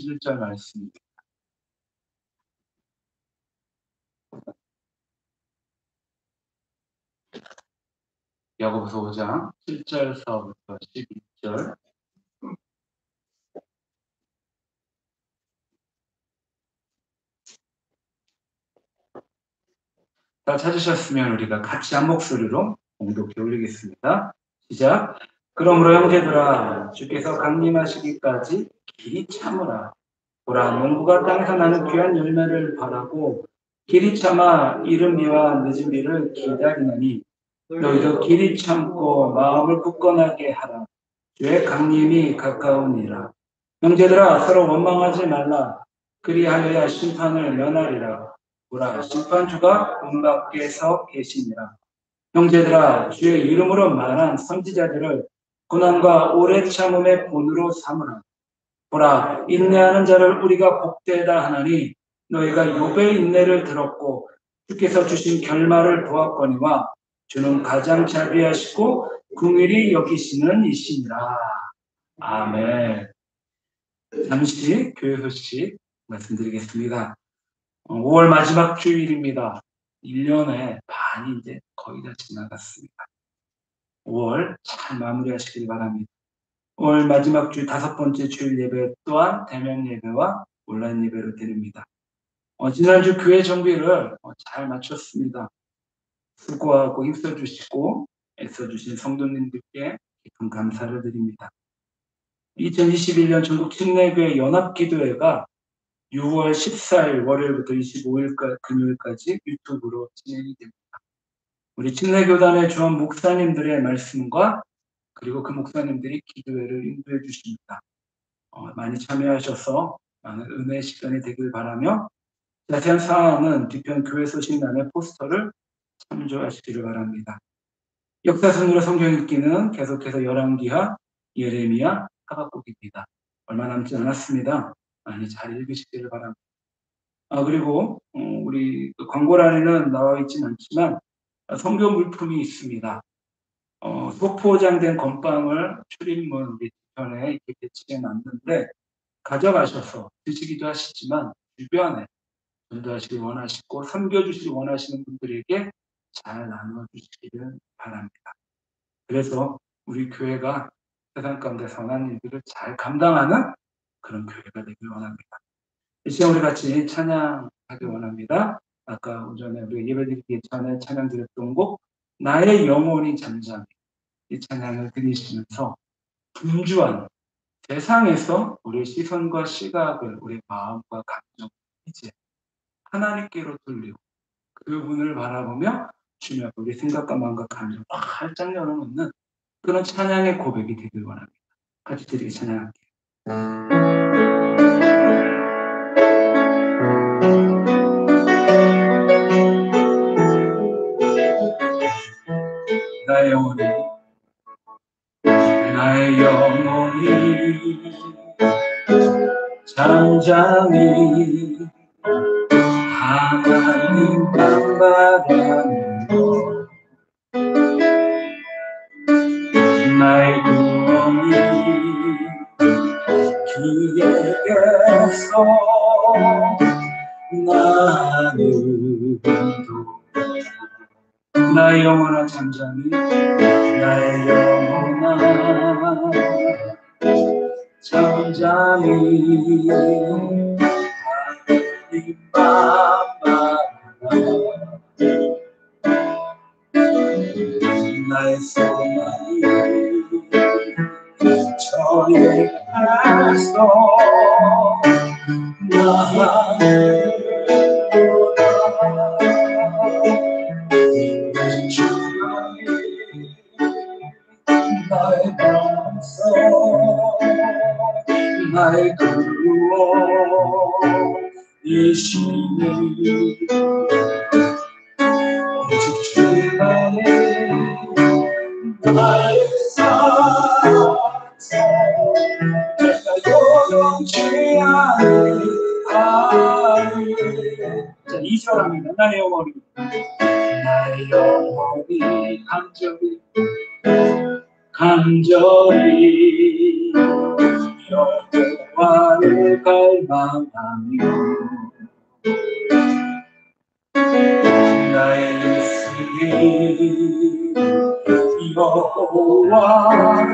11절 말씀입니다. 야고보서 5장 7절서부터 12절. 다 찾으셨으면 우리가 같이 한 목소리로 공독해 올리겠습니다. 시작. 그러므로 형제들아, 주께서 강림하시기까지 길이 참으라. 보라, 농부가 땅에서 나는 귀한 열매를 바라고 길이 참아 이른 비와 늦은 비를 기다리나니 너희도 길이 참고 마음을 굳건하게 하라. 주의 강림이 가까우니라. 형제들아, 서로 원망하지 말라. 그리하여야 심판을 면하리라. 보라, 심판주가 문 밖에서 계시니라. 형제들아, 주의 이름으로 말한 선지자들을 고난과 오래 참음의 본으로 삼으라. 보라, 인내하는 자를 우리가 복되다 하나니 너희가 욥의 인내를 들었고 주께서 주신 결말을 보았거니와 주는 가장 자비하시고 긍휼히 여기시는 이시니라. 아멘. 잠시 교회 소식 말씀드리겠습니다. 5월 마지막 주일입니다. 1년의 반이 이제 거의 다 지나갔습니다. 5월 잘 마무리하시길 바랍니다. 5월 마지막 주 5번째 주일 예배 또한 대면 예배와 온라인 예배로 드립니다. 지난주 교회 정비를 잘 마쳤습니다. 수고하고 힘써주시고 애써주신 성도님들께 깊은 감사를 드립니다. 2021년 전국 침례교회 연합기도회가 6월 14일 월요일부터 25일 금요일까지 유튜브로 진행이 됩니다. 우리 침례교단의 주한 목사님들의 말씀과 그리고 그 목사님들이 기도회를 인도해 주십니다. 많이 참여하셔서 많은 은혜의 시간이 되길 바라며 자세한 사항은 뒤편 교회 소식란의 포스터를 참조하시기를 바랍니다. 역사순으로 성경 읽기는 계속해서 열왕기하, 예레미야, 하박국입니다. 얼마 남지 않았습니다. 많이 잘 읽으시기를 바랍니다. 그리고 우리 광고란에는 나와 있지는 않지만 성경 물품이 있습니다. 소포장된 건빵을 출입문 우리 뒤편에 이렇게 배치해 놨는데 가져가셔서 드시기도 하시지만 주변에 전도하시길 원하시고 섬겨주시길 원하시는 분들에게 잘 나눠주시기를 바랍니다. 그래서 우리 교회가 세상 가운데 선한 일들을 잘 감당하는 그런 교회가 되길 원합니다. 이 시간 우리 같이 찬양하기 원합니다. 아까 오전에 우리가 예배드리기 전에 찬양 드렸던 곡 나의 영혼이 잠잠해, 이 찬양을 드리시면서 분주한 세상에서 우리의 시선과 시각을, 우리 마음과 감정을 이제 하나님께로 돌리고 그분을 바라보며 주님 앞에 우리 생각과 마음과 감정을 활짝 열어놓는 그런 찬양의 고백이 되길 원합니다. 같이 드리기 찬양할게요. 나의 영혼이, 나의 영혼이 잠잠히 하나님만 바라는 것, 나의 구원이 기에서 나는 나의 영혼아 잠잠히, 나의 영혼아 잠잠히 하나님만 바라는 나의 소망이 저리에서 나를 주님이 나의 반석, 나의 구원이시니 오직 주만이 나의 사랑, 내가 요동치 않을 하루에. 자, 2절 합니다. 나의 영혼이, 나의 영혼이 간절히 여호와를 갈망하며 나의 예수님 여호와를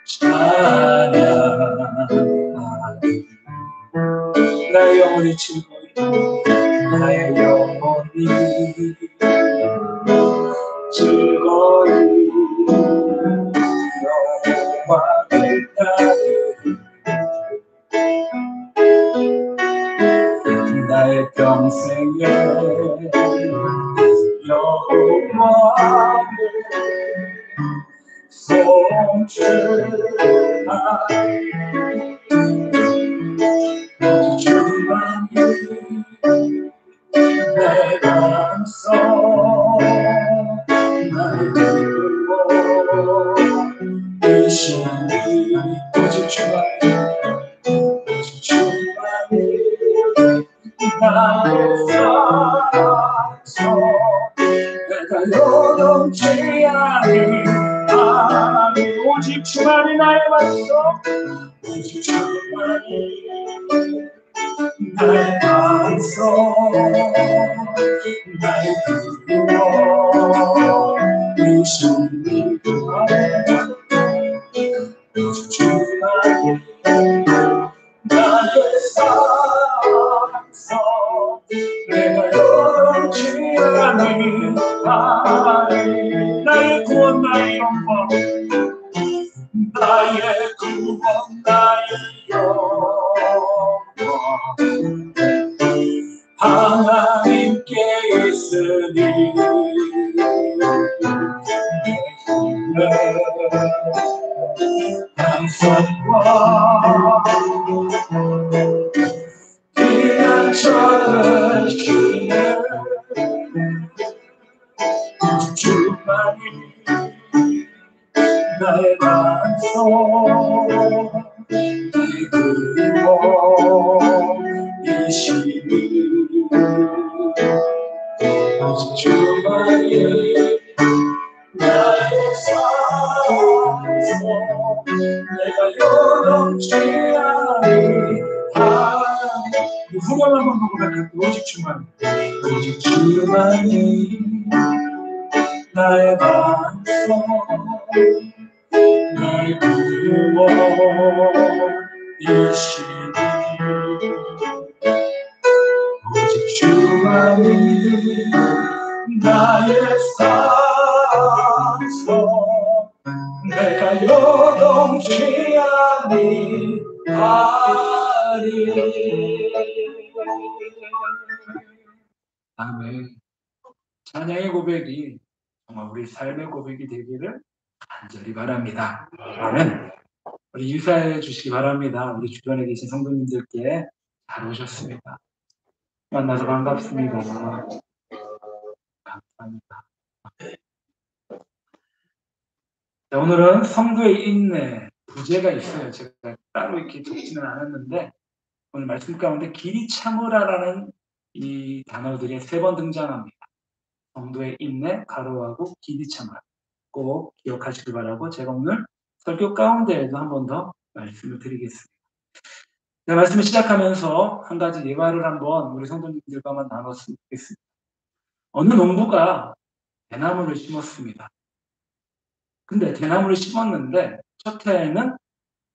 찬양하리. 나의 영혼이 즐거이 나의 영혼이 즐거이 여호와를 따르리. 나의 평생에 여호와를 송축하리. 주만이 내 맘속 나의 이시니 오직 주만이 나의 삶속 내가 요동치 아니하니 오직 주만이 나의 맘속 오직 주만이 나의 맘속 나의 두려워 이시니 오직 주만이 나의 삶속 내가 요동치 아니하니 나의 구원 나의 영광 나의 구원 나의 영광 하나님께 있으니 내 항상과 피난처를 주네 주만이 나의 맘속 이끄러이시니 오직 주만이 나의 삶속 내가 요동치 아니하니 후렴 한번 보고 갈게요. 오직 주만이 오직 주만이 나의 맘속 나의 구원이시니 오직 주만이 나의 삶속 내가 요동치 아니하리. 아멘. 찬양의 고백이 정말 우리 삶의 고백이 되기를 간절히 바랍니다. 그러면 우리 인사해 주시기 바랍니다. 우리 주변에 계신 성도님들께 잘 오셨습니다. 만나서 반갑습니다. 감사합니다. 자, 오늘은 성도의 인내 부제가 있어요. 제가 따로 이렇게 적지는 않았는데 오늘 말씀 가운데 길이 참으라라는 이 단어들이 3번 등장합니다. 성도의 인내, 가로하고 길이 참으라. 꼭 기억하시길 바라고 제가 오늘 설교 가운데에도 한 번 더 말씀을 드리겠습니다. 네, 말씀을 시작하면서 한 가지 예화를 한번 우리 성도님들과만 나눴으면 좋겠습니다. 어느 농부가 대나무를 심었습니다. 근데 대나무를 심었는데 첫 해에는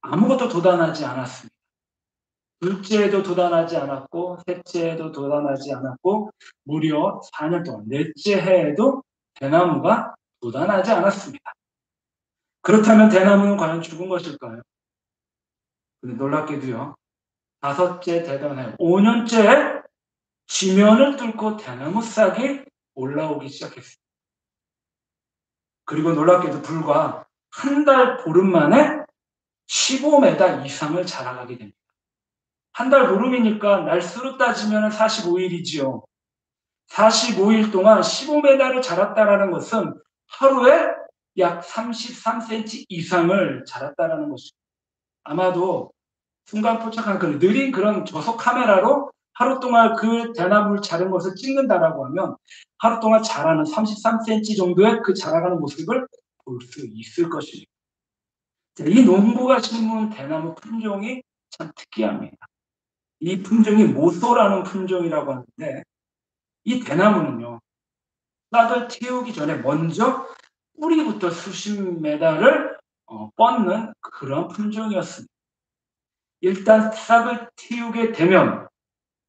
아무것도 돋아나지 않았습니다. 둘째에도 돋아나지 않았고 셋째에도 돋아나지 않았고 무려 4년 동안 넷째 해에도 대나무가 돋아나지 않았습니다. 그렇다면 대나무는 과연 죽은 것일까요? 근데 놀랍게도요. 5째 대단해 5년째에 지면을 뚫고 대나무 싹이 올라오기 시작했습니다. 그리고 놀랍게도 불과 한 달 보름 만에 15m 이상을 자라가게 됩니다. 한 달 보름이니까 날수로 따지면 45일이지요. 45일 동안 15m를 자랐다는 것은 하루에 약 33cm 이상을 자랐다는 것입니다. 아마도 순간 포착한 그 느린 그런 저속 카메라로 하루 동안 그 대나무를 자른 것을 찍는다라고 하면 하루 동안 자라는 33cm 정도의 그 자라가는 모습을 볼 수 있을 것입니다. 이 농부가 심은 대나무 품종이 참 특이합니다. 이 품종이 모소라는 품종이라고 하는데, 이 대나무는요, 싹을 틔우기 전에 먼저 뿌리부터 수십 메달을 뻗는 그런 품종이었습니다. 일단 싹을 틔우게 되면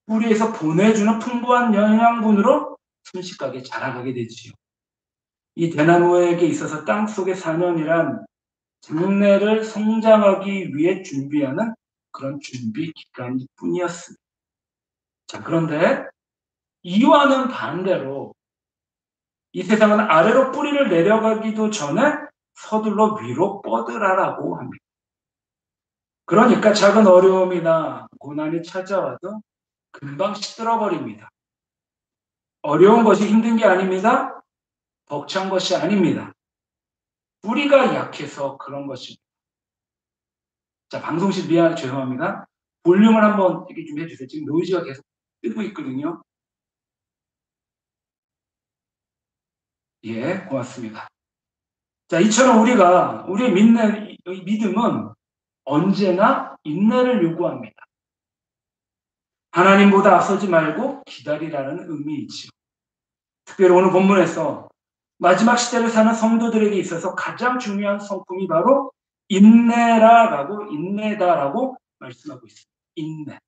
뿌리에서 보내주는 풍부한 영양분으로 순식간에 자라가게 되지요. 이 대나무에게 있어서 땅속의 4년이란 장래를 성장하기 위해 준비하는 그런 준비 기간일 뿐이었습니다. 자, 그런데 이와는 반대로 이 세상은 아래로 뿌리를 내려가기도 전에 서둘러 위로 뻗으라라고 합니다. 그러니까 작은 어려움이나 고난이 찾아와도 금방 시들어 버립니다. 어려운 것이 힘든 게 아닙니다. 벅찬 것이 아닙니다. 뿌리가 약해서 그런 것입니다. 자, 방송실 죄송합니다. 볼륨을 한번 얘기 좀 해주세요. 지금 노이즈가 계속 뜨고 있거든요. 예, 고맙습니다. 자, 이처럼 우리의 믿음은 언제나 인내를 요구합니다. 하나님보다 앞서지 말고 기다리라는 의미이지요. 특별히 오늘 본문에서 마지막 시대를 사는 성도들에게 있어서 가장 중요한 성품이 바로 인내다라고 말씀하고 있습니다. 인내.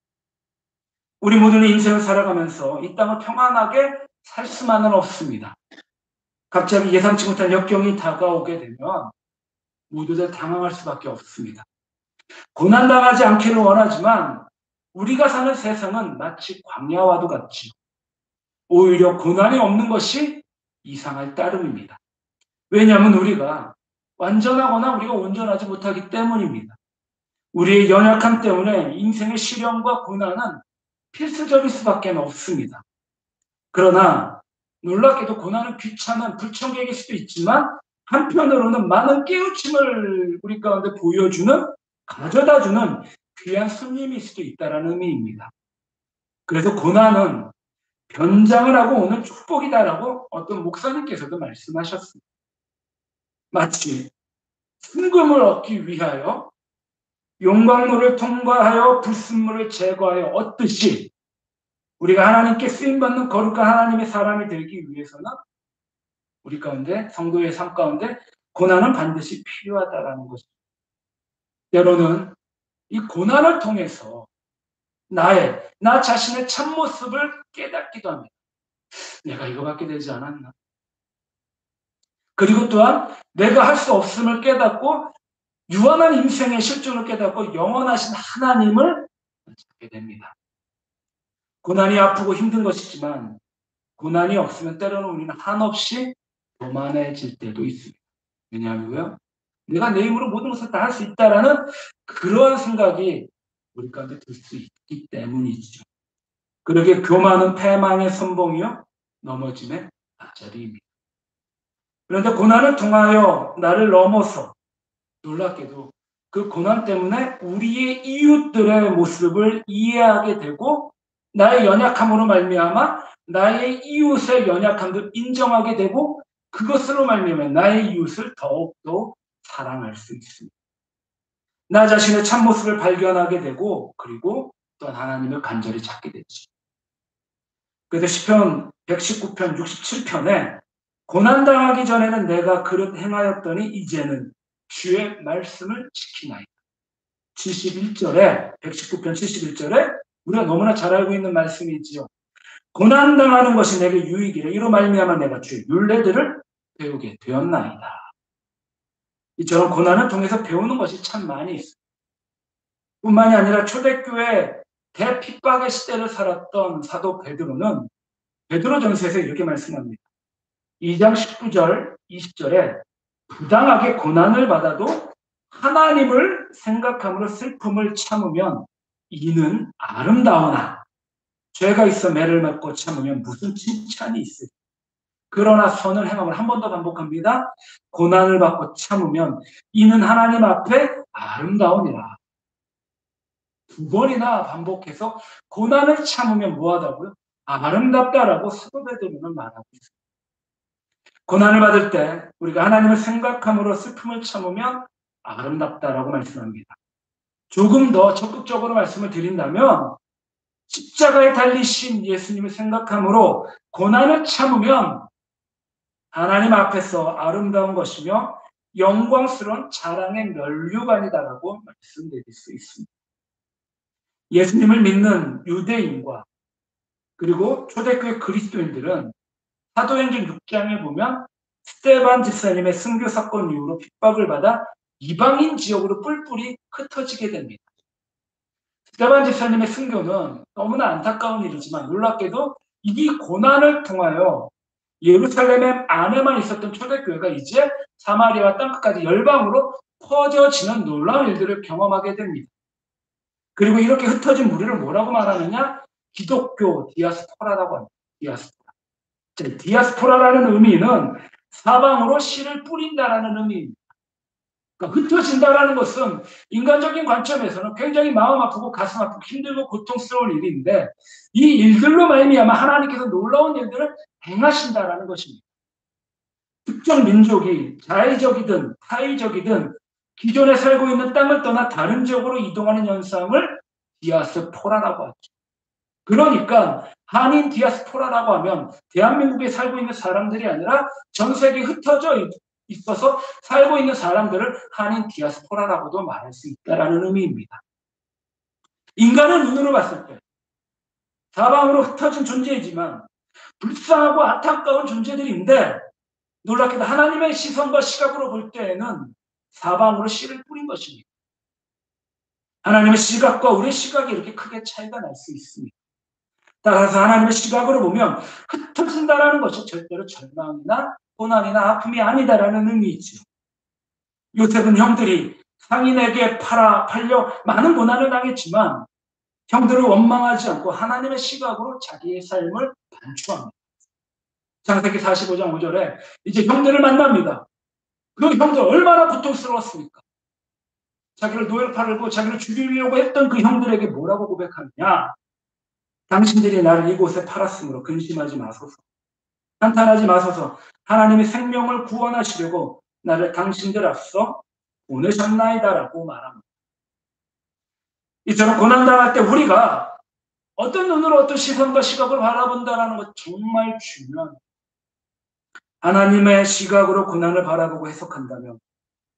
우리 모두는 인생을 살아가면서 이 땅을 평안하게 살 수만은 없습니다. 갑자기 예상치 못한 역경이 다가오게 되면 모두들 당황할 수밖에 없습니다. 고난당하지 않기를 원하지만 우리가 사는 세상은 마치 광야와도 같지. 오히려 고난이 없는 것이 이상할 따름입니다. 왜냐하면 우리가 완전하거나 우리가 온전하지 못하기 때문입니다. 우리의 연약함 때문에 인생의 시련과 고난은 필수적일 수밖에 없습니다. 그러나 놀랍게도 고난은 귀찮은 불청객일 수도 있지만 한편으로는 많은 깨우침을 우리 가운데 가져다주는 귀한 손님일 수도 있다는 의미입니다. 그래서 고난은 변장을 하고 오는 축복이다라고 어떤 목사님께서도 말씀하셨습니다. 마치 순금을 얻기 위하여 용광로를 통과하여 불순물을 제거하여 얻듯이 우리가 하나님께 쓰임받는 거룩한 하나님의 사람이 되기 위해서는 우리 가운데 성도의 삶 가운데 고난은 반드시 필요하다라는 것입니다. 때로는 이 고난을 통해서 나 자신의 참모습을 깨닫기도 합니다. 내가 이거밖에 되지 않았나? 그리고 또한 내가 할 수 없음을 깨닫고 유한한 인생의 실존을 깨닫고 영원하신 하나님을 찾게 됩니다. 고난이 아프고 힘든 것이지만 고난이 없으면 때로는 우리는 한없이 교만해질 때도 있습니다. 왜냐하면요, 내가 내 힘으로 모든 것을 다 할 수 있다라는 그런 생각이 우리 가운데 들 수 있기 때문이죠. 그러게 교만은 패망의 선봉이요 넘어짐의 앞자리입니다. 그런데 고난을 통하여 나를 넘어서 놀랍게도 그 고난 때문에 우리의 이웃들의 모습을 이해하게 되고 나의 연약함으로 말미암아 나의 이웃의 연약함도 인정하게 되고 그것으로 말미암아 나의 이웃을 더욱더 사랑할 수 있습니다. 나 자신의 참모습을 발견하게 되고 그리고 또 하나님을 간절히 찾게 되지. 그래서 시편 119편 67편에 고난당하기 전에는 내가 그릇 행하였더니 이제는 주의 말씀을 지키나이다. 71절에 119편 71절에 우리가 너무나 잘 알고 있는 말씀이지요. 고난당하는 것이 내게 유익이라 이로 말미암아 내가 주의 율례들을 배우게 되었나이다. 이처럼 고난을 통해서 배우는 것이 참 많이 있습니다. 뿐만이 아니라 초대교회 대핍박의 시대를 살았던 사도 베드로는 베드로전서에서 이렇게 말씀합니다. 2장 19절 20절에 부당하게 고난을 받아도 하나님을 생각함으로 슬픔을 참으면 이는 아름다우나 죄가 있어 매를 맞고 참으면 무슨 칭찬이 있으리. 그러나 선을 행함을 한 번 더 반복합니다. 고난을 받고 참으면 이는 하나님 앞에 아름다우니라. 두 번이나 반복해서 고난을 참으면 뭐하다고요? 아름답다라고 사도 베드로는 말하고 있습니다. 고난을 받을 때 우리가 하나님을 생각함으로 슬픔을 참으면 아름답다라고 말씀합니다. 조금 더 적극적으로 말씀을 드린다면 십자가에 달리신 예수님을 생각함으로 고난을 참으면 하나님 앞에서 아름다운 것이며 영광스러운 자랑의 면류관이다라고 말씀드릴 수 있습니다. 예수님을 믿는 유대인과 그리고 초대교회 그리스도인들은 사도행전 6장에 보면 스데반 집사님의 순교 사건 이후로 핍박을 받아 이방인 지역으로 뿔뿔이 흩어지게 됩니다. 스데반 집사님의 순교는 너무나 안타까운 일이지만 놀랍게도 이 고난을 통하여 예루살렘 안에만 있었던 초대교회가 이제 사마리아와 땅끝까지 열방으로 퍼져지는 놀라운 일들을 경험하게 됩니다. 그리고 이렇게 흩어진 무리를 뭐라고 말하느냐? 기독교 디아스포라라고 합니다. 디아스포라. 디아스포라라는 의미는 사방으로 씨를 뿌린다라는 의미입니다. 그러니까 흩어진다라는 것은 인간적인 관점에서는 굉장히 마음 아프고 가슴 아프고 힘들고 고통스러운 일인데 이 일들로 말미암아 하나님께서 놀라운 일들을 행하신다라는 것입니다. 특정 민족이 자의적이든 타의적이든 기존에 살고 있는 땅을 떠나 다른 지역으로 이동하는 현상을 디아스포라라고 하죠. 그러니까 한인 디아스포라라고 하면 대한민국에 살고 있는 사람들이 아니라 전 세계에 흩어져 있어서 살고 있는 사람들을 한인 디아스포라라고도 말할 수 있다는 의미입니다. 인간의 눈으로 봤을 때 사방으로 흩어진 존재이지만 불쌍하고 안타까운 존재들인데 놀랍게도 하나님의 시선과 시각으로 볼 때에는 사방으로 씨를 뿌린 것입니다. 하나님의 시각과 우리의 시각이 이렇게 크게 차이가 날 수 있습니다. 따라서 하나님의 시각으로 보면 흩어진다라는 것이 절대로 절망이나 고난이나 아픔이 아니다라는 의미이죠. 요셉은 형들이 상인에게 팔려 많은 고난을 당했지만 형들을 원망하지 않고 하나님의 시각으로 자기의 삶을 반추합니다. 창세기 45장 5절에 이제 형들을 만납니다. 그 형들 얼마나 고통스러웠습니까? 자기를 노예로 팔고 자기를 죽이려고 했던 그 형들에게 뭐라고 고백하느냐? 당신들이 나를 이곳에 팔았으므로 근심하지 마소서. 한탄하지 마소서. 하나님의 생명을 구원하시려고 나를 당신들 앞서 보내셨나이다라고 말합니다. 이처럼 고난당할 때 우리가 어떤 눈으로 어떤 시선과 시각을 바라본다는 것 정말 중요합니다. 하나님의 시각으로 고난을 바라보고 해석한다면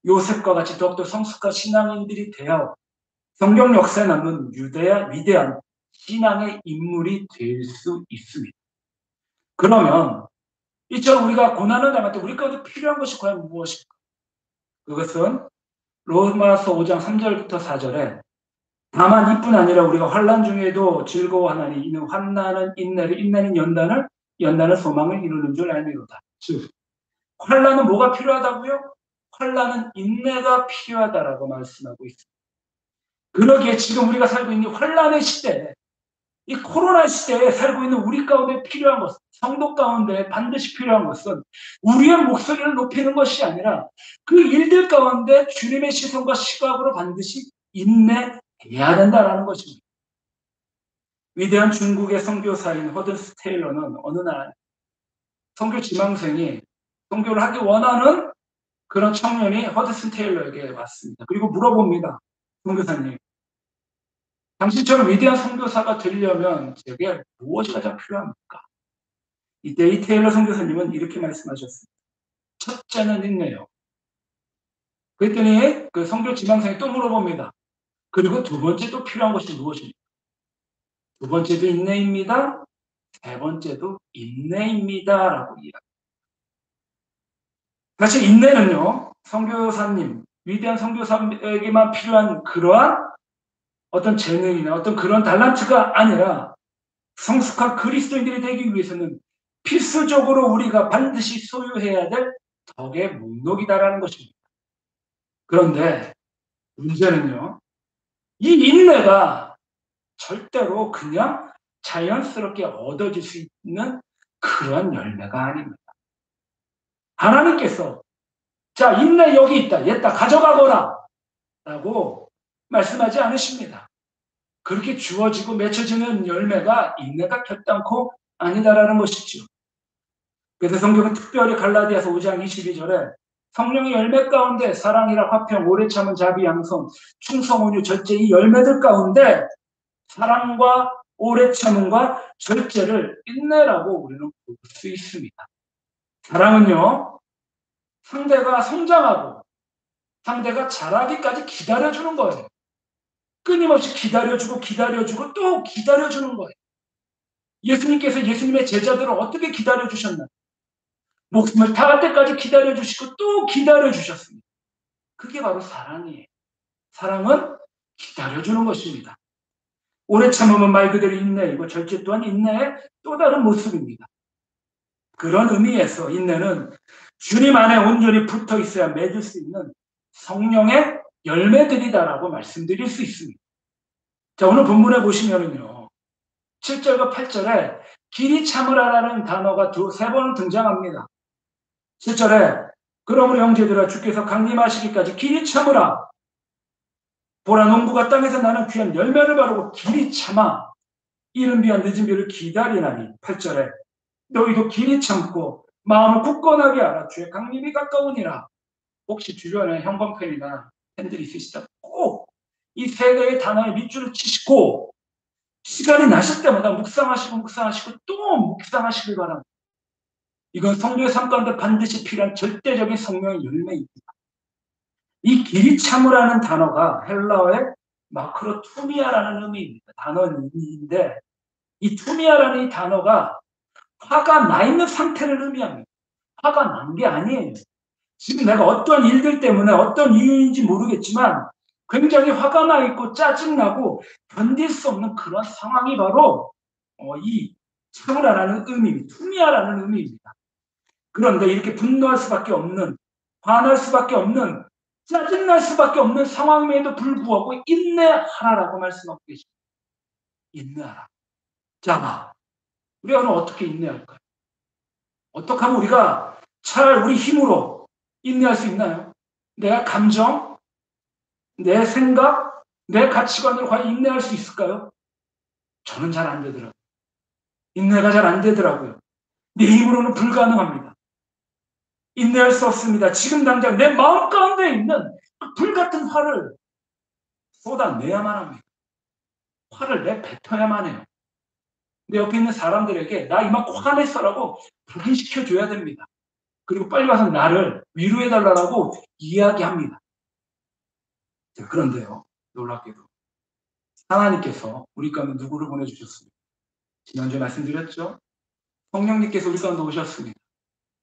요셉과 같이 더욱더 성숙한 신앙인들이 되어 성경 역사에 남는 위대한 신앙의 인물이 될 수 있습니다. 그러면 이처럼 우리가 고난을 당할 때 우리 가운데 필요한 것이 과연 무엇일까? 그것은 로마서 5장 3절부터 4절에 다만 이뿐 아니라 우리가 환난 중에도 즐거워하나니 이는 환난은 인내를, 인내는 연단을, 연단은 소망을 이루는 줄 알미로다. 즉 환난은 뭐가 필요하다고요? 환난은 인내가 필요하다라고 말씀하고 있습니다. 그러기에 지금 우리가 살고 있는 환난의 시대에 이 코로나 시대에 살고 있는 우리 가운데 필요한 것, 성도 가운데 반드시 필요한 것은 우리의 목소리를 높이는 것이 아니라 그 일들 가운데 주님의 시선과 시각으로 반드시 인내해야 된다는 것입니다. 위대한 중국의 선교사인 허든스 테일러는 어느 날 선교 지망생이 선교를 하기 원하는 그런 청년이 허든스 테일러에게 왔습니다. 그리고 물어봅니다. 선교사님, 당신처럼 위대한 선교사가 되려면 제게 무엇이 가장 필요합니까? 이때 이 테일러 선교사님은 이렇게 말씀하셨습니다. 첫째는 인내요. 그랬더니 그 선교 지망생이 또 물어봅니다. 그리고 두 번째 또 필요한 것이 무엇입니까? 두 번째도 인내입니다. 세 번째도 인내입니다라고 이야기합니다. 사실 인내는요, 선교사님, 위대한 선교사에게만 필요한 그러한 어떤 재능이나 어떤 그런 달란트가 아니라 성숙한 그리스도인들이 되기 위해서는 필수적으로 우리가 반드시 소유해야 될 덕의 목록이다라는 것입니다. 그런데 문제는요, 이 인내가 절대로 그냥 자연스럽게 얻어질 수 있는 그런 열매가 아닙니다. 하나님께서 자, 인내 여기 있다, 얘다 가져가거라 라고 말씀하지 않으십니다. 그렇게 주어지고 맺혀지는 열매가 인내가 결단코 아니다라는 것이죠. 그래서 성경은 특별히 갈라디아서 5장 22절에 성령의 열매 가운데 사랑이라 화평, 오래 참은 자비, 양선, 충성, 온유, 절제 이 열매들 가운데 사랑과 오래 참음과 절제를 인내라고 우리는 볼 수 있습니다. 사랑은요, 상대가 성장하고 상대가 자라기까지 기다려주는 거예요. 끊임없이 기다려주고 또 기다려주는 거예요. 예수님께서 예수님의 제자들을 어떻게 기다려주셨나요? 목숨을 다할 때까지 기다려주시고 또 기다려주셨습니다. 그게 바로 사랑이에요. 사랑은 기다려주는 것입니다. 오래 참으면 말 그대로 인내이고 절제 또한 인내의 또 다른 모습입니다. 그런 의미에서 인내는 주님 안에 온전히 붙어 있어야 맺을 수 있는 성령의 열매들이다라고 말씀드릴 수 있습니다. 자, 오늘 본문에 보시면은요, 7절과 8절에 길이 참으라라는 단어가 세 번 등장합니다. 7절에 그러므로 형제들아 주께서 강림하시기까지 길이 참으라. 보라 농부가 땅에서 나는 귀한 열매를 바르고 길이 참아 이른 비와 늦은 비를 기다리나니. 8절에 너희도 길이 참고 마음을 굳건하게 하라. 주의 강림이 가까우니라. 혹시 주변에 형광펜이나 펜들이 있으시다 꼭 이 세 개의 단어에 밑줄을 치시고 시간이 나실 때마다 묵상하시고 또 묵상하시길 바랍니다. 이건 성령의 삶 가운데 반드시 필요한 절대적인 성령의 열매입니다. 이 길이 참으라는 단어가 헬라어의 마크로투미아라는 의미입니다. 단어인데 이 투미아라는 이 단어가 화가 나 있는 상태를 의미합니다. 화가 난 게 아니에요. 지금 내가 어떠한 일들 때문에 어떤 이유인지 모르겠지만 굉장히 화가 나 있고 짜증나고 견딜 수 없는 그런 상황이 바로 이 참으라는 의미입니다. 투미아라는 의미입니다. 그런데 이렇게 분노할 수밖에 없는, 화날 수밖에 없는, 짜증날 수밖에 없는 상황임에도 불구하고 인내하라라고 말씀하고 계십니다. 인내하라. 자, 우리가 오늘 어떻게 인내할까요? 어떻게 하면 우리가 차라리 우리 힘으로 인내할 수 있나요? 내 감정, 내 생각, 내 가치관으로 과연 인내할 수 있을까요? 저는 잘 안 되더라고요. 인내가 잘 안 되더라고요. 내 힘으로는 불가능합니다. 인내할 수 없습니다. 지금 당장 내 마음 가운데 있는 불같은 화를 쏟아내야만 합니다. 화를 내뱉어야만 해요. 내 옆에 있는 사람들에게 나 이만큼 화냈어라고 각인시켜줘야 됩니다. 그리고 빨리 와서 나를 위로해달라고 이야기합니다. 자, 그런데요, 놀랍게도 하나님께서 우리 가운데 누구를 보내주셨습니까? 지난주에 말씀드렸죠? 성령님께서 우리 가운데 오셨습니다.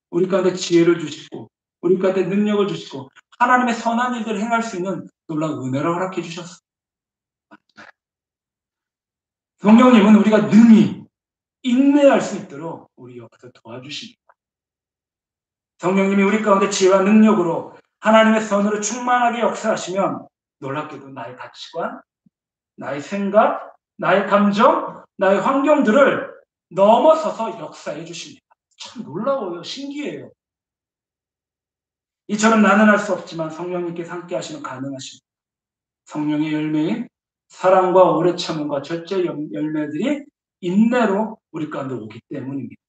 우리 가운데 지혜를 주시고 우리 가운데 능력을 주시고 하나님의 선한 일들을 행할 수 있는 놀라운 은혜를 허락해 주셨습니다. 성령님은 우리가 능히 인내할 수 있도록 우리 옆에서 도와주십니다. 성령님이 우리 가운데 지혜와 능력으로 하나님의 선으로 충만하게 역사하시면 놀랍게도 나의 가치관, 나의 생각, 나의 감정, 나의 환경들을 넘어서서 역사해 주십니다. 참 놀라워요. 신기해요. 이처럼 나는 할 수 없지만 성령님께서 함께 하시면 가능하십니다. 성령의 열매인 사랑과 오래 참음과 절제 열매들이 인내로 우리 가운데 오기 때문입니다.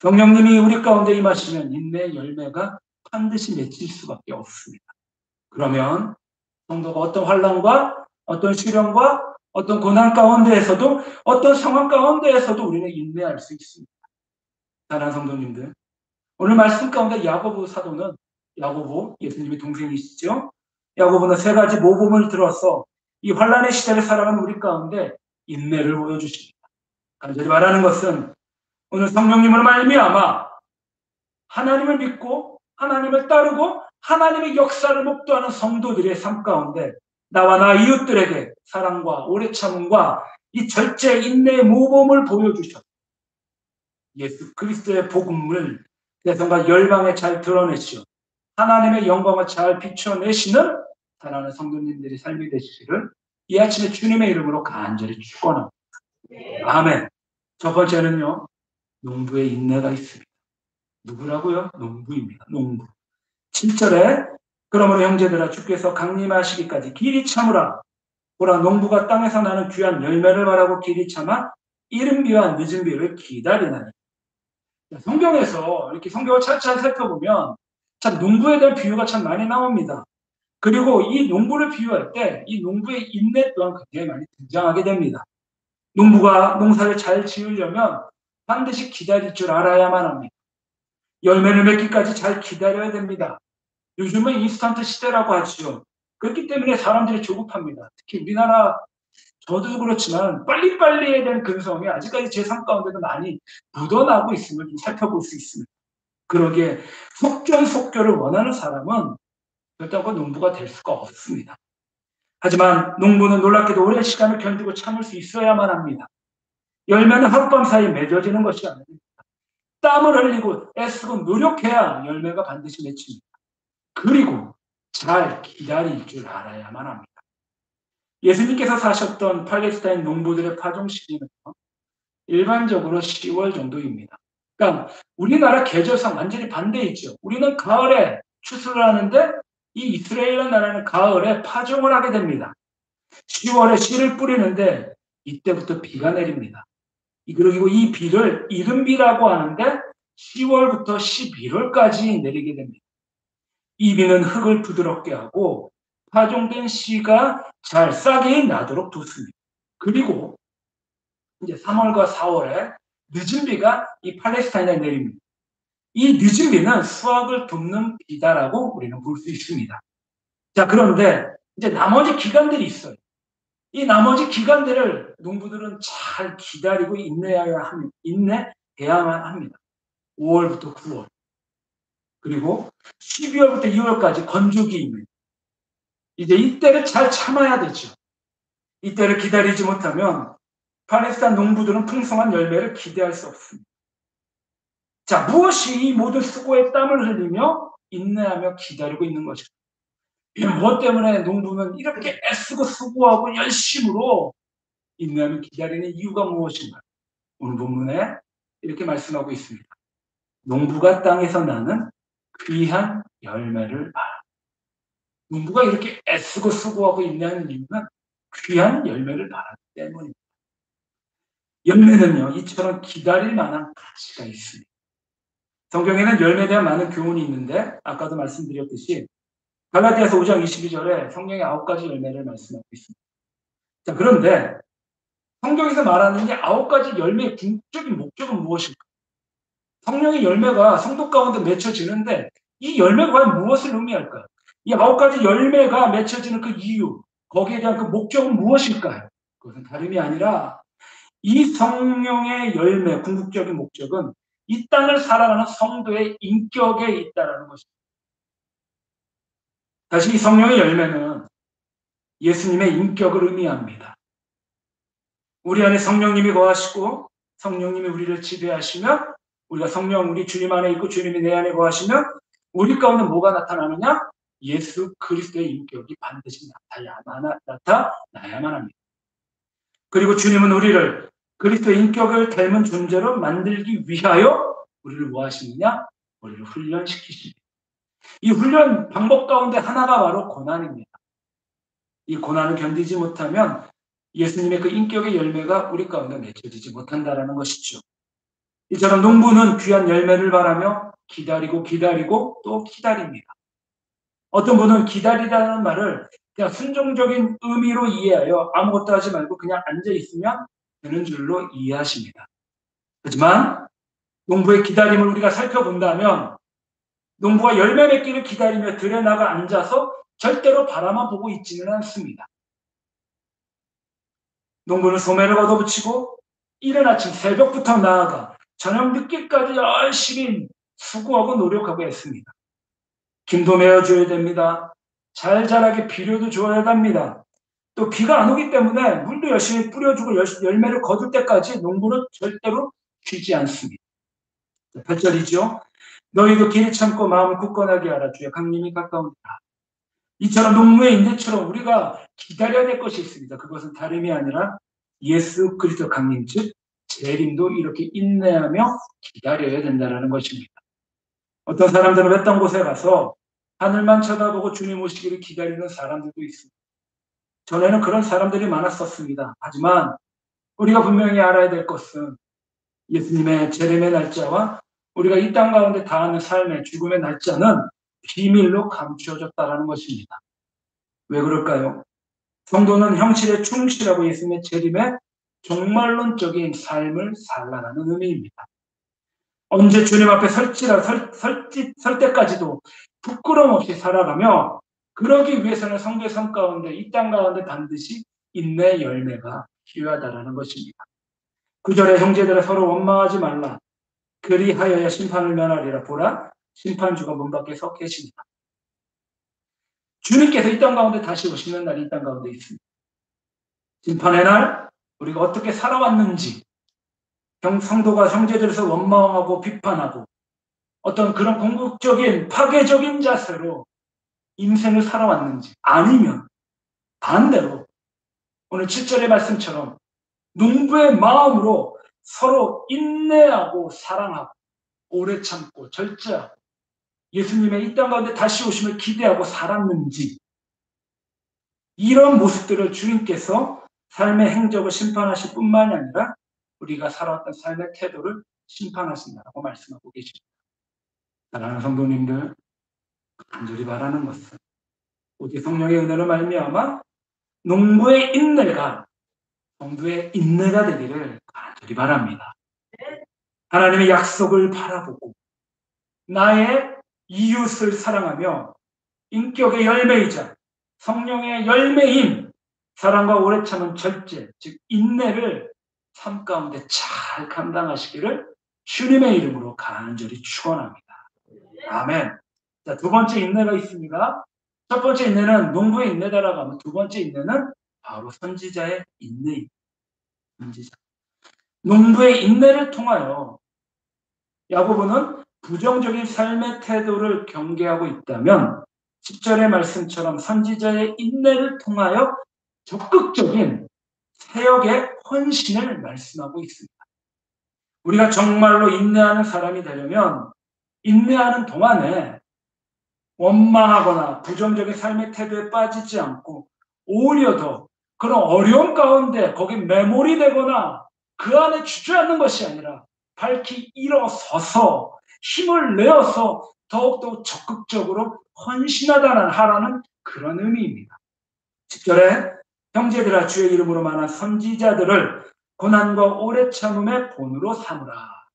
성령님이 우리 가운데 임하시면 인내의 열매가 반드시 맺힐 수밖에 없습니다. 그러면 성도가 어떤 환난과 어떤 시련과 어떤 고난 가운데에서도 어떤 상황 가운데에서도 우리는 인내할 수 있습니다. 사랑하는 성도님들, 오늘 말씀 가운데 야고보 사도는 야고보, 예수님의 동생이시죠? 야고보는 세 가지 모범을 들어서 이 환난의 시대를 살아가는 우리 가운데 인내를 보여주십니다. 간절히 말하는 것은 오늘 성령님을 말미암아 하나님을 믿고 하나님을 따르고 하나님의 역사를 목도하는 성도들의 삶 가운데 나와 나 이웃들에게 사랑과 오래 참음과 이 절제 인내의 모범을 보여주셨고 예수 그리스도의 복음을 세상과 열방에 잘 드러내시오 하나님의 영광을 잘 비춰내시는 사랑하는 성도님들의 삶이 되시기를 이 아침에 주님의 이름으로 간절히 축원합니다. 아멘. 첫 번째는요, 농부의 인내가 있습니다. 누구라고요? 농부입니다. 농부. 7절에 그러므로 형제들아 주께서 강림하시기까지 길이 참으라. 보라 농부가 땅에서 나는 귀한 열매를 바라고 길이 참아 이른 비와 늦은 비를 기다리나니. 성경에서 이렇게 성경을 차차 살펴보면 참 농부에 대한 비유가 참 많이 나옵니다. 그리고 이 농부를 비유할 때 이 농부의 인내 또한 굉장히 많이 등장하게 됩니다. 농부가 농사를 잘 지으려면 반드시 기다릴 줄 알아야만 합니다. 열매를 맺기까지 잘 기다려야 됩니다. 요즘은 인스턴트 시대라고 하죠. 그렇기 때문에 사람들이 조급합니다. 특히 우리나라 저도 그렇지만 빨리빨리에 대한 근성이 아직까지 제 삶 가운데도 많이 묻어나고 있음을 좀 살펴볼 수 있습니다. 그러기에 속전속결을 원하는 사람은 결단코 농부가 될 수가 없습니다. 하지만 농부는 놀랍게도 오랜 시간을 견디고 참을 수 있어야만 합니다. 열매는 하룻밤 사이에 맺어지는 것이 아닙니다. 땀을 흘리고 애쓰고 노력해야 열매가 반드시 맺힙니다. 그리고 잘 기다릴 줄 알아야만 합니다. 예수님께서 사셨던 팔레스타인 농부들의 파종 시기는 일반적으로 10월 정도입니다. 그러니까 우리나라 계절상 완전히 반대이죠. 우리는 가을에 추수를 하는데 이 이스라엘 나라는 가을에 파종을 하게 됩니다. 10월에 씨를 뿌리는데 이때부터 비가 내립니다. 그리고 이 비를 이른비라고 하는데 10월부터 11월까지 내리게 됩니다. 이 비는 흙을 부드럽게 하고 파종된 씨가 잘 싹이 나도록 돕습니다. 그리고 이제 3월과 4월에 늦은 비가 이 팔레스타인에 내립니다. 이 늦은 비는 수확을 돕는 비다라고 우리는 볼 수 있습니다. 자, 그런데 이제 나머지 기간들이 있어요. 이 나머지 기간들을 농부들은 잘 기다리고 인내해야만 합니다. 5월부터 9월, 그리고 12월부터 2월까지 건조기입니다. 이제 이때를 잘 참아야 되죠. 이때를 기다리지 못하면 팔레스타인 농부들은 풍성한 열매를 기대할 수 없습니다. 자, 무엇이 이 모든 수고에 땀을 흘리며 인내하며 기다리고 있는 것일까? 무엇 때문에 농부는 이렇게 애쓰고 수고하고 열심으로 인내하며 기다리는 이유가 무엇인가? 오늘 본문에 이렇게 말씀하고 있습니다. 농부가 땅에서 나는 귀한 열매를 바라. 농부가 이렇게 애쓰고 수고하고 인내하는 이유는 귀한 열매를 바라기 때문입니다. 열매는요, 이처럼 기다릴 만한 가치가 있습니다. 성경에는 열매에 대한 많은 교훈이 있는데 아까도 말씀드렸듯이 갈라디아서 5장 22절에 성경의 9가지 열매를 말씀하고 있습니다. 자, 그런데 성경에서 말하는 이 9가지 열매의 궁극적인 목적은 무엇일까? 성령의 열매가 성도 가운데 맺혀지는데 이 열매가 과연 무엇을 의미할까요? 이 9가지 열매가 맺혀지는 그 이유, 거기에 대한 그 목적은 무엇일까요? 그것은 다름이 아니라 이 성령의 열매, 궁극적인 목적은 이 땅을 살아가는 성도의 인격에 있다는 것입니다. 다시 이 성령의 열매는 예수님의 인격을 의미합니다. 우리 안에 성령님이 거하시고 성령님이 우리를 지배하시며 우리가 우리 주님 안에 있고 주님이 내 안에 거하시면 우리 가운데 뭐가 나타나느냐? 예수 그리스도의 인격이 반드시 나타나야만 합니다. 그리고 주님은 우리를 그리스도의 인격을 닮은 존재로 만들기 위하여 우리를 뭐 하시느냐? 우리를 훈련시키십니다. 이 훈련 방법 가운데 하나가 바로 고난입니다. 이 고난을 견디지 못하면 예수님의 그 인격의 열매가 우리 가운데 맺혀지지 못한다는 것이죠. 이처럼 농부는 귀한 열매를 바라며 기다리고 또 기다립니다. 어떤 분은 기다리다는 말을 그냥 순종적인 의미로 이해하여 아무것도 하지 말고 그냥 앉아있으면 되는 줄로 이해하십니다. 하지만 농부의 기다림을 우리가 살펴본다면 농부가 열매 맺기를 기다리며 들에 나가 앉아서 절대로 바라만 보고 있지는 않습니다. 농부는 소매를 걷어붙이고 이른 아침 새벽부터 나아가 저녁 늦게까지 열심히 수고하고 노력하고 했습니다. 김도 메어줘야 됩니다. 잘 자라게 비료도 줘야 합니다. 또 비가 안 오기 때문에 물도 열심히 뿌려주고 열매를 거둘 때까지 농부는 절대로 쉬지 않습니다. 8절이죠. 너희도 길을 참고 마음을 굳건하게 하라. 주의 강림이 가까우니라. 이처럼 농부의 인내처럼 우리가 기다려야 될 것이 있습니다. 그것은 다름이 아니라 예수 그리스도 강림, 즉 재림도 이렇게 인내하며 기다려야 된다는 것입니다. 어떤 사람들은 외딴 곳에 가서 하늘만 쳐다보고 주님 오시기를 기다리는 사람들도 있습니다. 전에는 그런 사람들이 많았었습니다. 하지만 우리가 분명히 알아야 될 것은 예수님의 재림의 날짜와 우리가 이 땅 가운데 다하는 삶의 죽음의 날짜는 비밀로 감추어졌다라는 것입니다. 왜 그럴까요? 성도는 형실에 충실하고 예수님의 재림에 종말론적인 삶을 살라라는 의미입니다. 언제 주님 앞에 설 때까지도 부끄럼 없이 살아가며, 그러기 위해서는 성도의 삶 가운데, 이 땅 가운데 반드시 인내 열매가 필요하다라는 것입니다. 9절에 형제들아 서로 원망하지 말라. 그리하여야 심판을 면하리라. 보라, 심판주가 문 밖에 서 계십니다. 주님께서 이 땅 가운데 다시 오시는 날이 이 땅 가운데 있습니다. 심판의 날 우리가 어떻게 살아왔는지, 성도가 형제들에서 원망하고 비판하고 어떤 그런 궁극적인 파괴적인 자세로 인생을 살아왔는지, 아니면 반대로 오늘 7절의 말씀처럼 농부의 마음으로 서로 인내하고 사랑하고 오래 참고 절제하고 예수님의 이 땅 가운데 다시 오심을 기대하고 살았는지, 이런 모습들을 주님께서 삶의 행적을 심판하실 뿐만이 아니라 우리가 살아왔던 삶의 태도를 심판하신다고 말씀하고 계십니다. 사랑하는 성도님들, 간절히 바라는 것은 오직 성령의 은혜로 말미암아 농부의 인내가 성도의 인내가 되기를 간절히 바랍니다. 하나님의 약속을 바라보고 나의 이웃을 사랑하며 인격의 열매이자 성령의 열매인 사랑과 오래 참은 절제, 즉 인내를 삶 가운데 잘 감당하시기를 주님의 이름으로 간절히 축원합니다. 아멘. 자, 두 번째 인내가 있습니다. 첫 번째 인내는 농부의 인내다라고 하면, 두 번째 인내는 바로 선지자의 인내입니다. 선지자. 농부의 인내를 통하여 야고보는 부정적인 삶의 태도를 경계하고 있다면, 10절의 말씀처럼 선지자의 인내를 통하여 적극적인 사역의 헌신을 말씀하고 있습니다. 우리가 정말로 인내하는 사람이 되려면 인내하는 동안에 원망하거나 부정적인 삶의 태도에 빠지지 않고, 오히려 더 그런 어려움 가운데 거기 매몰이 되거나 그 안에 주저앉는 것이 아니라 밝히 일어서서 힘을 내어서 더욱더 적극적으로 헌신하라는 그런 의미입니다. 10절에 형제들아 주의 이름으로 말한 선지자들을 고난과 오래 참음의 본으로 삼으라.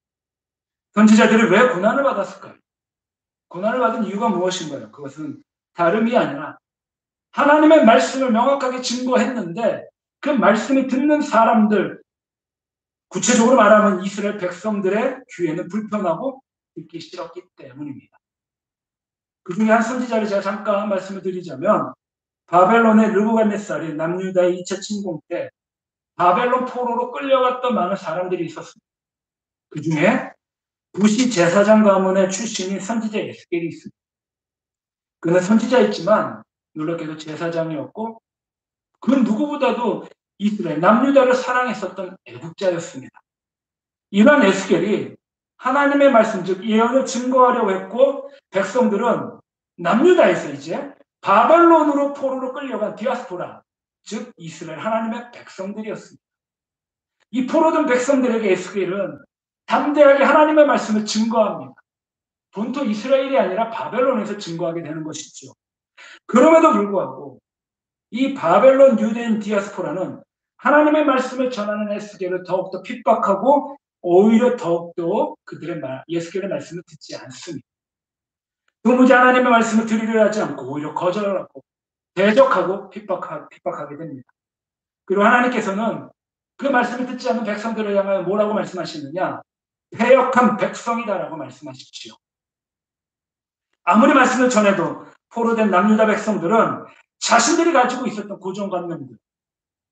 선지자들이 왜 고난을 받았을까요? 고난을 받은 이유가 무엇인가요? 그것은 다름이 아니라 하나님의 말씀을 명확하게 증거했는데 그 말씀이 듣는 사람들, 구체적으로 말하면 이스라엘 백성들의 귀에는 불편하고 듣기 싫었기 때문입니다. 그 중에 한 선지자를 제가 잠깐 말씀을 드리자면, 바벨론의 르브갓네살이 남유다의 2차 침공 때 바벨론 포로로 끌려갔던 많은 사람들이 있었습니다. 그 중에 부시 제사장 가문의 출신인 선지자 에스겔이 있습니다. 그는 선지자였지만 놀랍게도 제사장이었고, 그 누구보다도 이스라엘 남유다를 사랑했었던 애국자였습니다. 이러한 에스겔이 하나님의 말씀, 즉 예언을 증거하려고 했고, 백성들은 남유다에서 이제 바벨론으로 포로로 끌려간 디아스포라, 즉 이스라엘 하나님의 백성들이었습니다. 이 포로된 백성들에게 에스겔은 담대하게 하나님의 말씀을 증거합니다. 본토 이스라엘이 아니라 바벨론에서 증거하게 되는 것이죠. 그럼에도 불구하고 이 바벨론 유대인 디아스포라는 하나님의 말씀을 전하는 에스겔을 더욱더 핍박하고, 오히려 더욱더 그들의 에스겔의 말씀을 듣지 않습니다. 도무지 하나님의 말씀을 들으려 하지 않고 오히려 거절하고 대적하고 핍박하게 됩니다. 그리고 하나님께서는 그 말씀을 듣지 않는 백성들을 향하여 뭐라고 말씀하시느냐? 패역한 백성이다라고 말씀하시지요. 아무리 말씀을 전해도 포로된 남유다 백성들은 자신들이 가지고 있었던 고정관념들,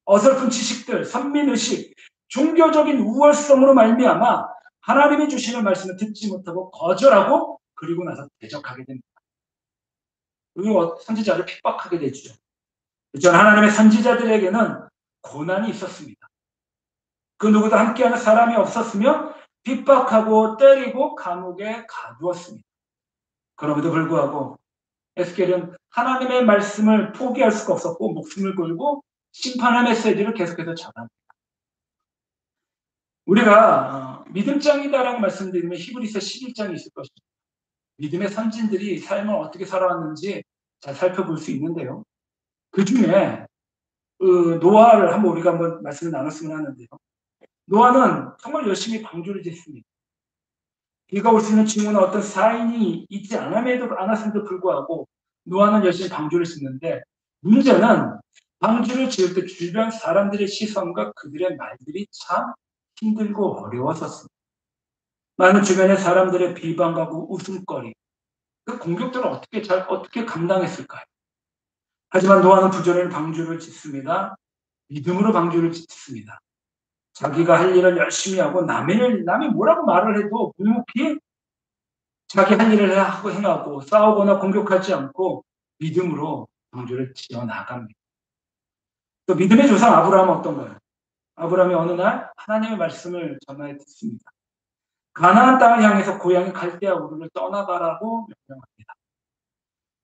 어설픈 지식들, 선민의식, 종교적인 우월성으로 말미암아 하나님이 주시는 말씀을 듣지 못하고 거절하고, 그리고 나서 대적하게 됩니다. 그리고 선지자를 핍박하게 되죠. 그렇죠. 하나님의 선지자들에게는 고난이 있었습니다. 그 누구도 함께하는 사람이 없었으며 핍박하고 때리고 감옥에 가두었습니다. 그럼에도 불구하고 에스겔은 하나님의 말씀을 포기할 수가 없었고 목숨을 걸고 심판의 메시지를 계속해서 전합니다. 우리가 믿음장이다라고 말씀드리면 히브리서 11장이 있을 것입니다. 믿음의 선진들이 삶을 어떻게 살아왔는지 잘 살펴볼 수 있는데요. 그 중에 노아를 우리가 한번 말씀을 나눴으면 하는데요. 노아는 정말 열심히 방주를 짓습니다. 비가 올 수 있는 징후나 어떤 사인이 있지 않았음에도 불구하고 노아는 열심히 방주를 짓는데, 문제는 방주를 지을 때 주변 사람들의 시선과 그들의 말들이 참 힘들고 어려웠었습니다. 많은 주변의 사람들의 비방과 웃음거리, 그 공격들을 어떻게 감당했을까요? 하지만 노아는 부지런히 방주를 짓습니다. 믿음으로 방주를 짓습니다. 자기가 할 일을 열심히 하고 남이 뭐라고 말을 해도 묵묵히 자기 할 일을 행하고 싸우거나 공격하지 않고 믿음으로 방주를 지어 나갑니다. 또 믿음의 조상 아브라함은 어떤가요? 아브라함이 어느 날 하나님의 말씀을 전하여 듣습니다. 가나안 땅을 향해서 고향인 갈대아 우르를 떠나가라고 명령합니다.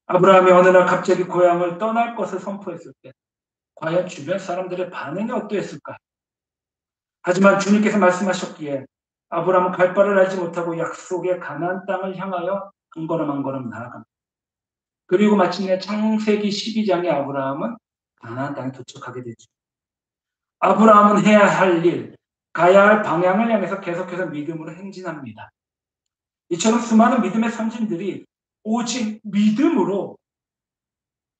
아브라함이 어느 날 갑자기 고향을 떠날 것을 선포했을 때 과연 주변 사람들의 반응이 어떠했을까요? 하지만 주님께서 말씀하셨기에 아브라함은 갈 바를 알지 못하고 약속의 가나안 땅을 향하여 한 걸음 한 걸음 나아갑니다. 그리고 마침내 창세기 12장에 아브라함은 가나안 땅에 도착하게 되죠. 아브라함은 해야 할 일, 가야 할 방향을 향해서 계속해서 믿음으로 행진합니다. 이처럼 수많은 믿음의 선진들이 오직 믿음으로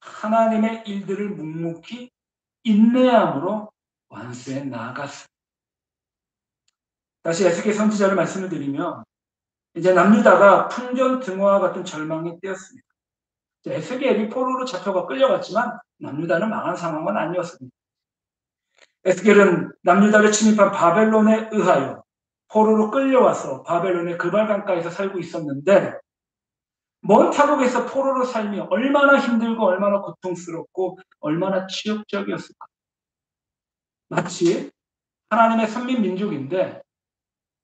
하나님의 일들을 묵묵히 인내함으로 완수해 나아갔습니다. 다시 에스겔 선지자를 말씀을 드리면 이제 남유다가 풍전등화와 같은 절망이 되었습니다. 에스겔이 포로로 잡혀가 끌려갔지만 남유다는 망한 상황은 아니었습니다. 에스겔은 남유다를 침입한 바벨론에 의하여 포로로 끌려와서 바벨론의 그발강가에서 살고 있었는데, 먼 타국에서 포로로 살며 얼마나 힘들고 얼마나 고통스럽고 얼마나 치욕적이었을까. 마치 하나님의 선민 민족인데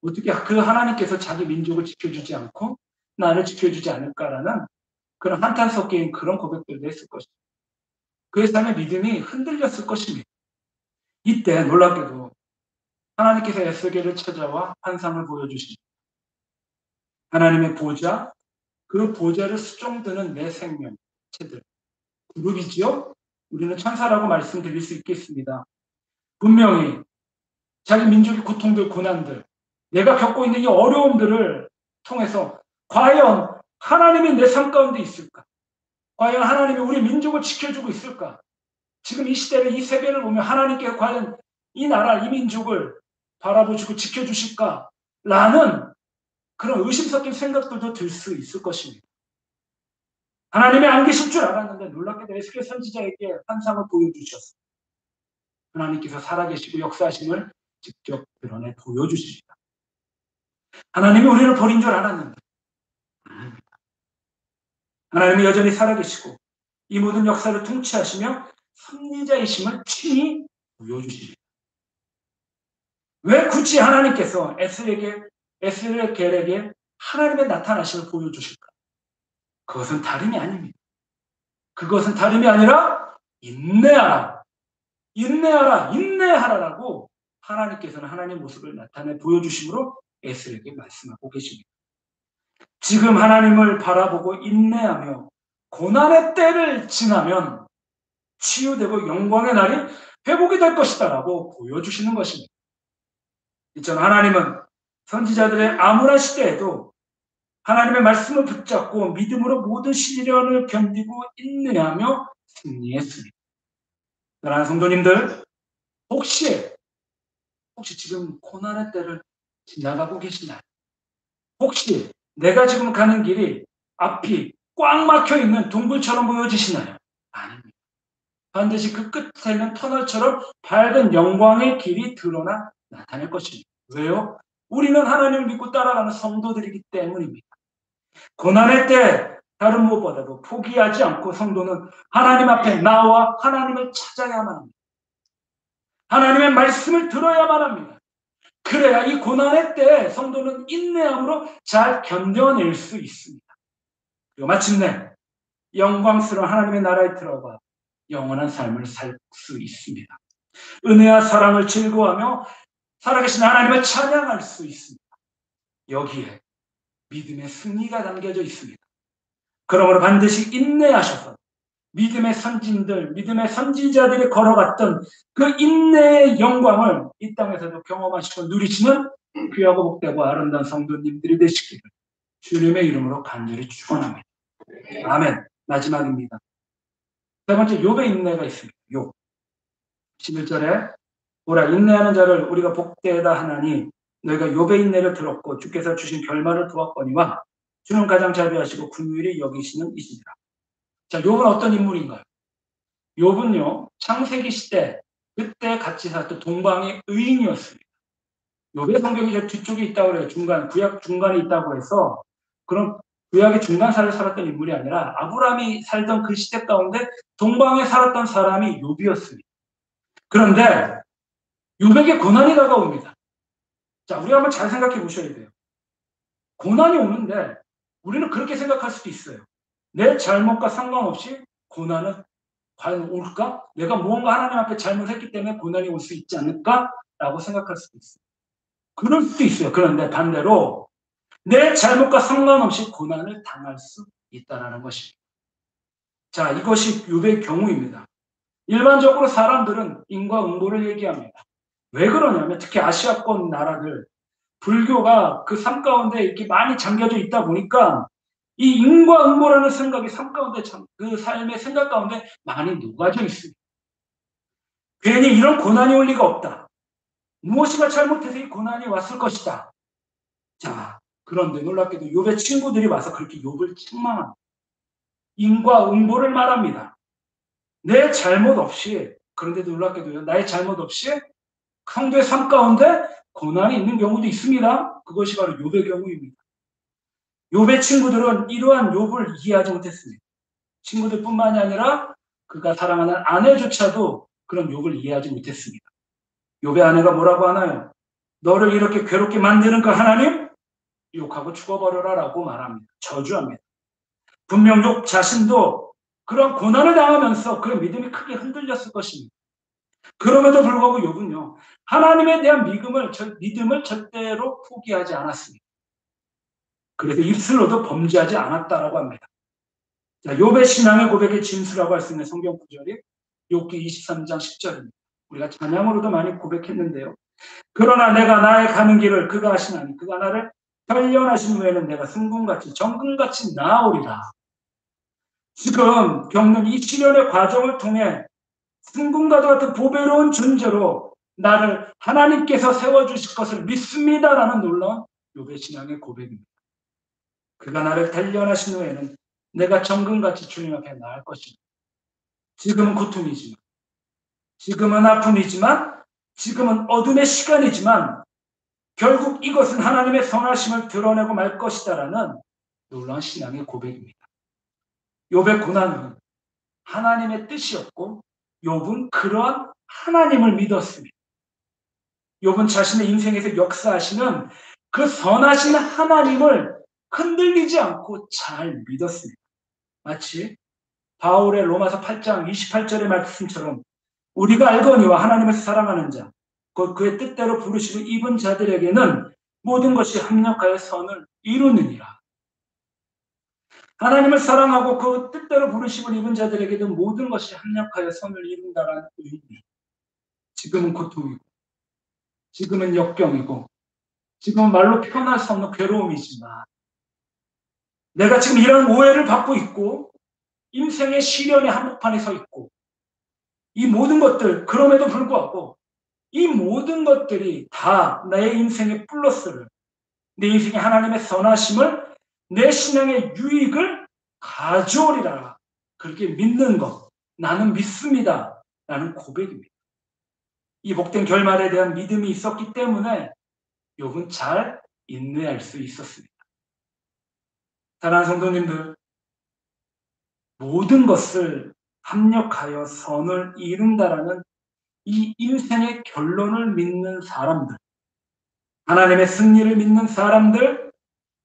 어떻게 그 하나님께서 자기 민족을 지켜주지 않고 나를 지켜주지 않을까라는 그런 한탄 섞인 그런 고백들도 했을 것입니다. 그의 삶의 믿음이 흔들렸을 것입니다. 이때 놀랍게도 하나님께서 에스겔을 찾아와 환상을 보여주십니다. 하나님의 보좌, 그 보좌를 수종드는 내 생명체들, 그룹이지요? 우리는 천사라고 말씀드릴 수 있겠습니다. 분명히 자기 민족의 고통들, 고난들, 내가 겪고 있는 이 어려움들을 통해서 과연 하나님이 내 삶 가운데 있을까? 과연 하나님이 우리 민족을 지켜주고 있을까? 지금 이 시대를, 이 세계를 보면 하나님께 과연 이 나라, 이 민족을 바라보시고 지켜주실까? 라는 그런 의심 섞인 생각들도 들 수 있을 것입니다. 하나님이 안 계실 줄 알았는데 놀랍게도 에스겔 선지자에게 환상을 보여주셨습니다. 하나님께서 살아계시고 역사하심을 직접 드러내 보여주십니다. 하나님이 우리를 버린 줄 알았는데 하나님이 여전히 살아계시고 이 모든 역사를 통치하시며 섭리자이심을 친히 보여주십니다. 왜 굳이 하나님께서 에스겔에게 하나님의 나타나심을 보여주실까? 그것은 다름이 아닙니다. 그것은 다름이 아니라 인내하라, 인내하라라고 하나님께서는 하나님의 모습을 나타내 보여주심으로 에스겔에게 말씀하고 계십니다. 지금 하나님을 바라보고 인내하며 고난의 때를 지나면 치유되고 영광의 날이 회복이 될 것이다라고 보여주시는 것입니다. 이처럼 하나님은 선지자들의 암울한 시대에도 하나님의 말씀을 붙잡고 믿음으로 모든 시련을 견디고 인내하며 승리했습니다. 사랑하는 성도님들, 혹시 지금 고난의 때를 지나가고 계시나요? 혹시 내가 지금 가는 길이 앞이 꽉 막혀 있는 동굴처럼 보여지시나요? 아닙니다. 반드시 그 끝에는 터널처럼 밝은 영광의 길이 드러나 나타날 것입니다. 왜요? 우리는 하나님을 믿고 따라가는 성도들이기 때문입니다. 고난의 때 다른 무엇보다도 포기하지 않고 성도는 하나님 앞에 나와 하나님을 찾아야만 합니다. 하나님의 말씀을 들어야만 합니다. 그래야 이 고난의 때 성도는 인내함으로 잘 견뎌낼 수 있습니다. 그리고 마침내 영광스러운 하나님의 나라에 들어가 영원한 삶을 살 수 있습니다. 은혜와 사랑을 즐거워하며 살아계신 하나님을 찬양할 수 있습니다. 여기에 믿음의 승리가 담겨져 있습니다. 그러므로 반드시 인내하셔서 믿음의 선진들, 믿음의 선지자들이 걸어갔던 그 인내의 영광을 이 땅에서도 경험하시고 누리시는 귀하고 복되고 아름다운 성도님들이 되시기를 주님의 이름으로 간절히 축원합니다. 아멘. 마지막입니다. 세 번째, 욥의 인내가 있습니다. 욥 11절에 보라, 인내하는 자를 우리가 복되다 하나니 너희가 욥의 인내를 들었고 주께서 주신 결말을 보았거니와 주는 가장 자비하시고 긍휼히 여기시는 이시니라. 자, 욥은 어떤 인물인가요? 욥은요, 창세기 시대 그때 같이 살았던 동방의 의인이었습니다. 욥의 성경이 저 뒤쪽에 있다고 그래요. 구약 중간에 있다고 해서 그런 구약의 중간사를 살았던 인물이 아니라 아브라함이 살던 그 시대 가운데 동방에 살았던 사람이 욥이었습니다. 그런데 욥에게 고난이 다가옵니다. 자, 우리가 한번 잘 생각해 보셔야 돼요. 고난이 오는데 우리는 그렇게 생각할 수도 있어요. 내 잘못과 상관없이 고난은 과연 올까? 내가 무언가 하나님 앞에 잘못했기 때문에 고난이 올 수 있지 않을까? 라고 생각할 수도 있어요. 그럴 수도 있어요. 그런데 반대로 내 잘못과 상관없이 고난을 당할 수 있다는 것입니다. 자, 이것이 욥의 경우입니다. 일반적으로 사람들은 인과응보를 얘기합니다. 왜 그러냐면 특히 아시아권 나라들 불교가 그 삶 가운데 이렇게 많이 잠겨져 있다 보니까 이 인과응보라는 생각이 삶 가운데 그 삶의 생각 가운데 많이 녹아져 있습니다. 괜히 이런 고난이 올 리가 없다. 무엇인가 잘못해서 이 고난이 왔을 것이다. 자, 그런데 놀랍게도 욥의 친구들이 와서 그렇게 욥을 책망합니다. 인과응보를 말합니다. 내 잘못 없이, 그런데도 놀랍게도요, 나의 잘못 없이 성도의 삶 가운데 고난이 있는 경우도 있습니다. 그것이 바로 욥의 경우입니다. 욥의 친구들은 이러한 욥을 이해하지 못했습니다. 친구들뿐만이 아니라 그가 사랑하는 아내조차도 그런 욥을 이해하지 못했습니다. 욥의 아내가 뭐라고 하나요? 너를 이렇게 괴롭게 만드는 그 하나님 욕하고 죽어버려라 라고 말합니다. 저주합니다. 분명 욥 자신도 그런 고난을 당하면서 그의 믿음이 크게 흔들렸을 것입니다. 그럼에도 불구하고 욥은요, 하나님에 대한 믿음을 절대로 포기하지 않았습니다. 그래서 입술로도 범죄하지 않았다라고 합니다. 자, 욥의 신앙의 고백의 진수라고 할 수 있는 성경 구절이 욥기 23장 10절입니다. 우리가 찬양으로도 많이 고백했는데요. 그러나 내가 나의 가는 길을 그가 하시나니 그가 나를 단련하신 후에는 내가 승금같이 정금같이 나아오리라. 지금 겪는 이 시련의 과정을 통해 승금과도 같은 보배로운 존재로 나를 하나님께서 세워주실 것을 믿습니다라는 놀라운 욥의 신앙의 고백입니다. 그가 나를 단련하신 후에는 내가 정금같이 주님 앞에 나갈 것입니다. 지금은 고통이지만, 지금은 아픔이지만, 지금은 어둠의 시간이지만 결국 이것은 하나님의 선하심을 드러내고 말 것이다라는 놀라운 신앙의 고백입니다. 욥의 고난은 하나님의 뜻이었고 욥은 그러한 하나님을 믿었습니다. 욥은 자신의 인생에서 역사하시는 그 선하신 하나님을 흔들리지 않고 잘 믿었습니다. 마치 바울의 로마서 8장 28절의 말씀처럼 우리가 알거니와 하나님을 사랑하는 자, 곧 그의 뜻대로 부르시고 입은 자들에게는 모든 것이 합력하여 선을 이루느니라. 하나님을 사랑하고 그 뜻대로 부르시고 입은 자들에게도 모든 것이 합력하여 선을 이룬다라는 의미. 지금은 고통이고, 지금은 역경이고, 지금은 말로 표현할 수 없는 괴로움이지만, 내가 지금 이런 오해를 받고 있고, 인생의 시련의 한복판에 서 있고, 이 모든 것들, 그럼에도 불구하고, 이 모든 것들이 다 나의 인생의 플러스를, 내 인생의 하나님의 선하심을, 내 신앙의 유익을 가져오리라. 그렇게 믿는 것, 나는 믿습니다. 라는 고백입니다. 이 복된 결말에 대한 믿음이 있었기 때문에 욥은 잘 인내할 수 있었습니다. 사랑하는 성도님들, 모든 것을 합력하여 선을 이룬다라는 이 인생의 결론을 믿는 사람들, 하나님의 승리를 믿는 사람들,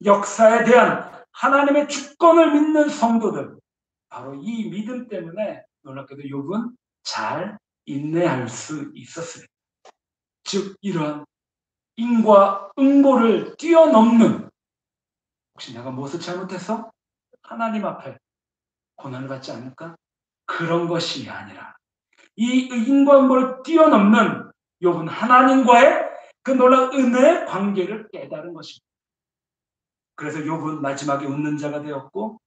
역사에 대한 하나님의 주권을 믿는 성도들, 바로 이 믿음 때문에 놀랍게도 욥은 잘 인내할 수 있었습니다. 즉 이러한 인과 응보를 뛰어넘는 혹시 내가 무엇을 잘못해서 하나님 앞에 고난을 받지 않을까? 그런 것이 아니라 이 인과응보를 뛰어넘는 욥은 하나님과의 그 놀라운 은혜의 관계를 깨달은 것입니다. 그래서 욥은 마지막에 웃는 자가 되었고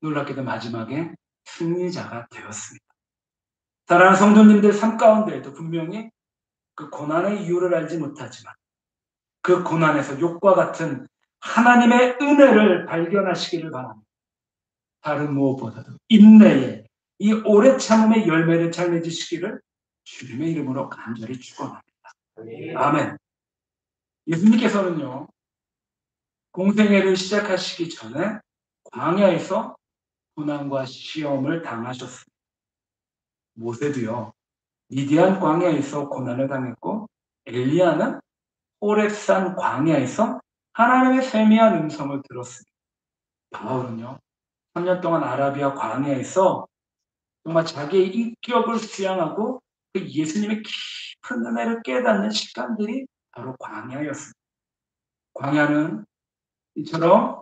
놀랍게도 마지막에 승리자가 되었습니다. 사랑하는 성도님들 삶 가운데에도 분명히 그 고난의 이유를 알지 못하지만 그 고난에서 욥과 같은 하나님의 은혜를 발견하시기를 바랍니다. 다른 무엇보다도 인내의 이 오래 참음의 열매를 잘 맺으시기를 주님의 이름으로 간절히 축원합니다. 아멘. 예수님께서는요 공생애를 시작하시기 전에 광야에서 고난과 시험을 당하셨습니다. 모세도요 미디안 광야에서 고난을 당했고 엘리야는 호렙산 광야에서 하나님의 세미한 음성을 들었습니다. 바울은요 3년 동안 아라비아 광야에서 정말 자기의 인격을 수양하고 그 예수님의 깊은 은혜를 깨닫는 시간들이 바로 광야였습니다. 광야는 이처럼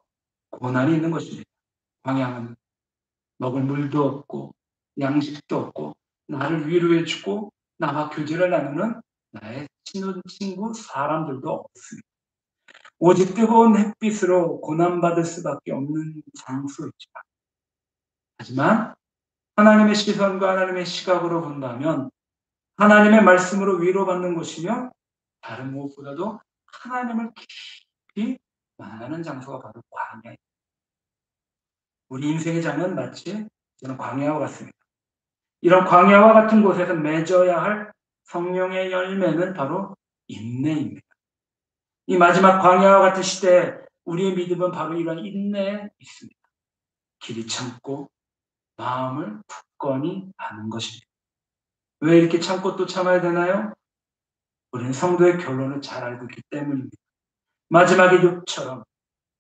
고난이 있는 것입니다. 광야는 먹을 물도 없고 양식도 없고 나를 위로해주고 나와 교제를 나누는 나의 친구 사람들도 없습니다. 오직 뜨거운 햇빛으로 고난받을 수밖에 없는 장소이지만 하지만 하나님의 시선과 하나님의 시각으로 본다면 하나님의 말씀으로 위로받는 것이며 다른 무엇보다도 하나님을 깊이 만나는 장소가 바로 광야입니다. 우리 인생의 장은 마치 저는 광야와 같습니다. 이런 광야와 같은 곳에서 맺어야 할 성령의 열매는 바로 인내입니다. 이 마지막 광야와 같은 시대에 우리의 믿음은 바로 이런 인내에 있습니다. 길이 참고 마음을 굳건히 하는 것입니다. 왜 이렇게 참고 또 참아야 되나요? 우리는 성도의 결론을 잘 알고 있기 때문입니다. 마지막에 욥처럼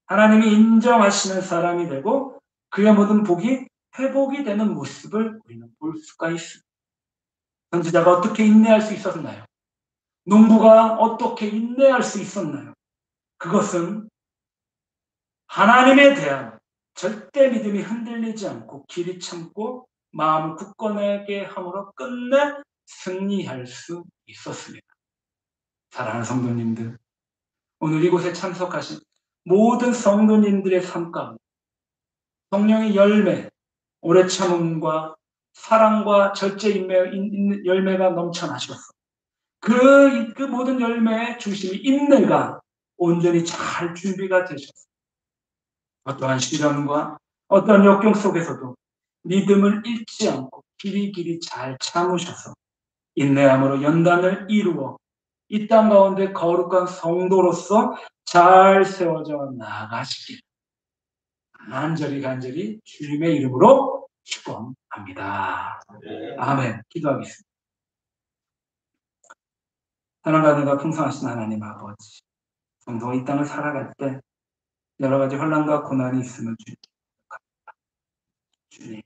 하나님이 인정하시는 사람이 되고 그의 모든 복이 회복이 되는 모습을 우리는 볼 수가 있습니다. 선지자가 어떻게 인내할 수 있었나요? 농부가 어떻게 인내할 수 있었나요? 그것은 하나님에 대한 절대 믿음이 흔들리지 않고 길이 참고 마음을 굳건하게 함으로 끝내 승리할 수 있었습니다. 사랑하는 성도님들, 오늘 이곳에 참석하신 모든 성도님들의 삶 가운데 성령의 열매, 오래 참음과 사랑과 절제 열매가 넘쳐나셔서 그 모든 열매의 중심이 인내가 온전히 잘 준비가 되셔서 어떠한 시련과 어떠한 역경 속에서도 믿음을 잃지 않고 길이길이 잘 참으셔서 인내함으로 연단을 이루어 이 땅 가운데 거룩한 성도로서 잘 세워져 나가시길 간절히 주님의 이름으로 축원합니다. 아멘. 기도하겠습니다. 사랑과 은혜가 풍성하신 하나님 아버지, 성도가 이 땅을 살아갈 때 여러 가지 혼란과 고난이 있음을 주님.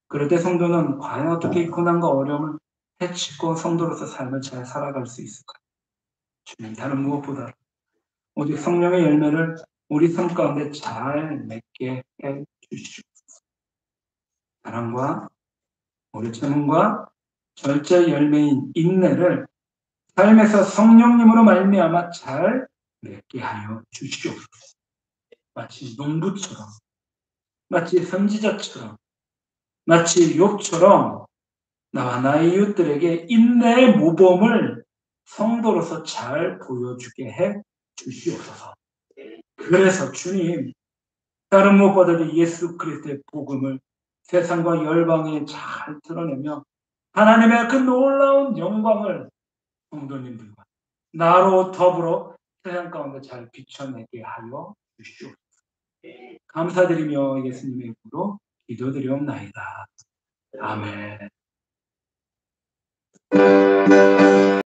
그럴 때 성도는 과연 어떻게 이 고난과 어려움을 해치고 성도로서 삶을 잘 살아갈 수 있을까? 주님, 다른 무엇보다 오직 성령의 열매를 우리 삶 가운데 잘 맺게 해 주시옵소서. 사랑과 오래 참음과 절제 열매인 인내를 삶에서 성령님으로 말미암아 잘 맺게 하여 주시옵소서. 마치 농부처럼, 마치 선지자처럼, 마치 욥처럼 나와 나의 이웃들에게 인내의 모범을 성도로서 잘 보여주게 해 주시옵소서. 그래서 주님, 다른 무엇보다도 예수 그리스도의 복음을 세상과 열방에 잘 드러내며 하나님의 그 놀라운 영광을 성도님들과 나로 더불어 세상 가운데 잘 비춰내게 하여 주시옵소서. 감사드리며 예수님의 이름으로 기도드리옵나이다. 아멘.